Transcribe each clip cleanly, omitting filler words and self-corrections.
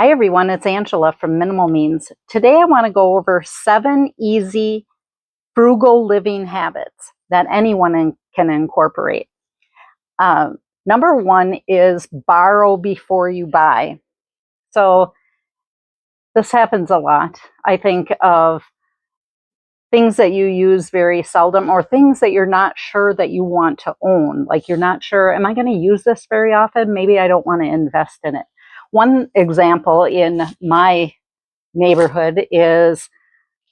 Hi everyone, it's Angela from Minimal Means. Today I want to go over 7 easy frugal living habits that anyone can incorporate. Number 1 is borrow before you buy. So this happens a lot. I think of things that you use very seldom or things that you're not sure that you want to own. Like you're not sure, am I going to use this very often? Maybe I don't want to invest in it. One example in my neighborhood is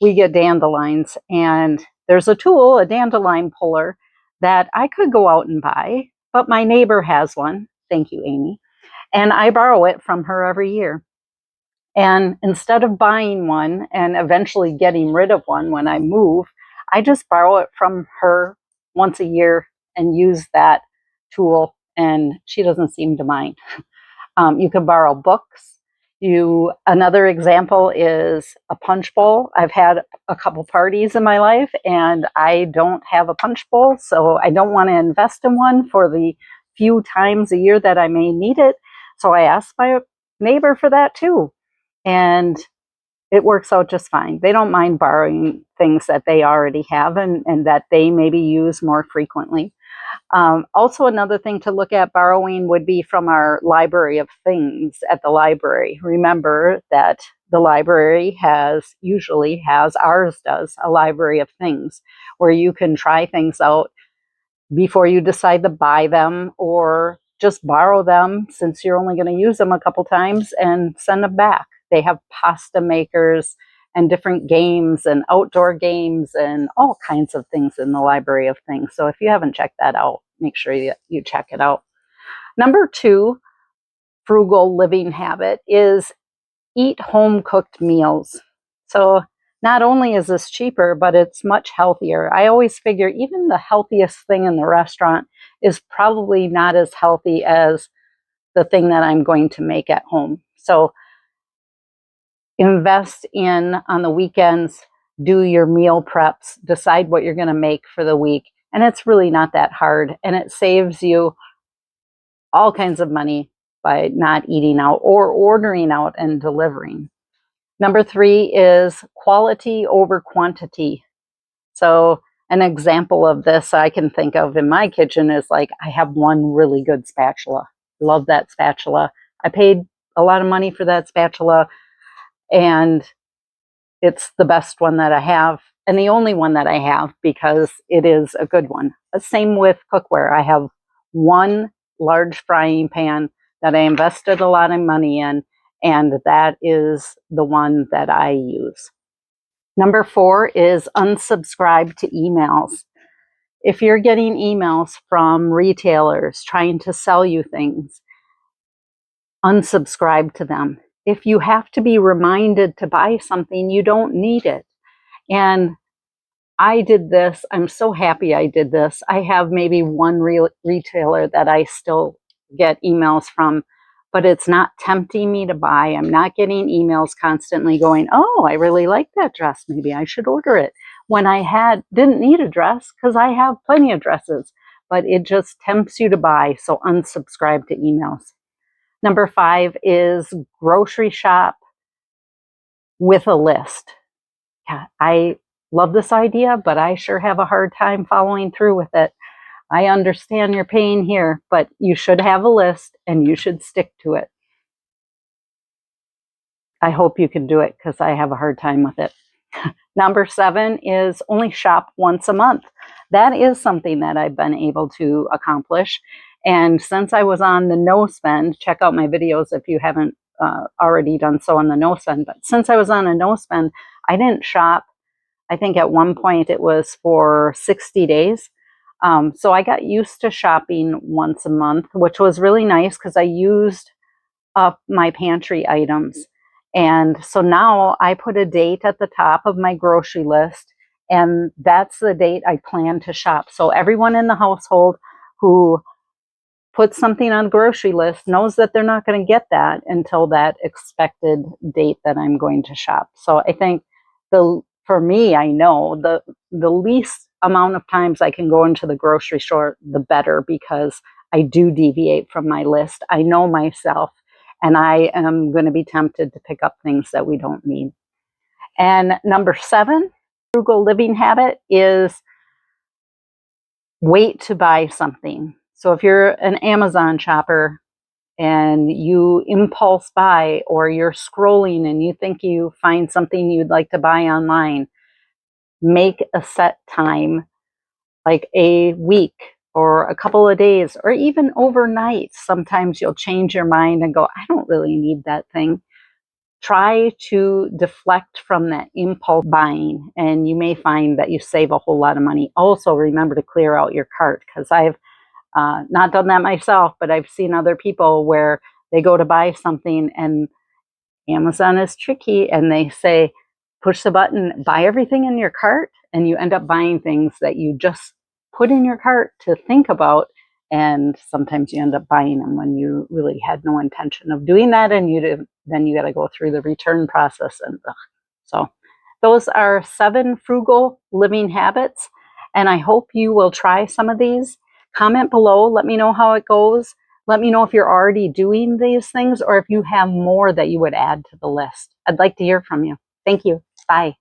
we get dandelions, and there's a tool, a dandelion puller, that I could go out and buy, but my neighbor has one. Thank you, Amy. And I borrow it from her every year. And instead of buying one and eventually getting rid of one when I move, I just borrow it from her once a year and use that tool, and she doesn't seem to mind. You can borrow books. Another example is a punch bowl. I've had a couple parties in my life and I don't have a punch bowl, so I don't want to invest in one for the few times a year that I may need it. So I asked my neighbor for that too. And it works out just fine. They don't mind borrowing things that they already have and that they maybe use more frequently. Also, another thing to look at borrowing would be from our library of things at the library. Remember that the library usually has, ours does, a library of things where you can try things out before you decide to buy them, or just borrow them since you're only going to use them a couple times and send them back. They have pasta makers and different games and outdoor games and all kinds of things in the library of things. So if you haven't checked that out, make sure you check it out. Number 2, frugal living habit is eat home cooked meals. So not only is this cheaper, but it's much healthier. I always figure even the healthiest thing in the restaurant is probably not as healthy as the thing that I'm going to make at home. So invest in, on the weekends, do your meal preps, decide what you're going to make for the week. And it's really not that hard. And it saves you all kinds of money by not eating out or ordering out and delivering. Number 3 is quality over quantity. So an example of this I can think of in my kitchen is like, I have one really good spatula. Love that spatula. I paid a lot of money for that spatula, and it's the best one that I have and the only one that I have because it is a good one. Same with cookware. I have one large frying pan that I invested a lot of money in, and that is the one that I use. Number 4 is unsubscribe to emails. If you're getting emails from retailers trying to sell you things, unsubscribe to them. If you have to be reminded to buy something, you don't need it. And I did this. I'm so happy I did this. I have maybe one retailer that I still get emails from, but it's not tempting me to buy. I'm not getting emails constantly going, oh, I really like that dress. Maybe I should order it. When I didn't need a dress because I have plenty of dresses, but it just tempts you to buy. So unsubscribe to emails. Number 5 is grocery shop with a list. Yeah, I love this idea, but I sure have a hard time following through with it. I understand your pain here, but you should have a list and you should stick to it. I hope you can do it because I have a hard time with it. Number 7 is only shop once a month. That is something that I've been able to accomplish. And since I was on the no spend, check out my videos if you haven't already done so on the no spend. But since I was on a no spend, I didn't shop. I think at one point it was for 60 days. So I got used to shopping once a month, which was really nice because I used up my pantry items. And so now I put a date at the top of my grocery list, and that's the date I plan to shop. So everyone in the household who puts something on the grocery list knows that they're not going to get that until that expected date that I'm going to shop. So I think for me, I know the least amount of times I can go into the grocery store, the better, because I do deviate from my list. I know myself. And I am going to be tempted to pick up things that we don't need. And number 7, frugal living habit is wait to buy something. So if you're an Amazon shopper and you impulse buy, or you're scrolling and you think you find something you'd like to buy online, make a set time, like a week or a couple of days or even overnight. Sometimes you'll change your mind and go, I don't really need that thing. Try to deflect from that impulse buying, and you may find that you save a whole lot of money. Also, remember to clear out your cart, because I've not done that myself, but I've seen other people where they go to buy something and Amazon is tricky and they say, push the button, buy everything in your cart, and you end up buying things that you just put in your cart to think about. And sometimes you end up buying them when you really had no intention of doing that, and then you got to go through the return process. And so those are 7 frugal living habits, and I hope you will try some of these. Comment below, let me know how it goes. Let me know if you're already doing these things or if you have more that you would add to the list. I'd like to hear from you. Thank you. Bye.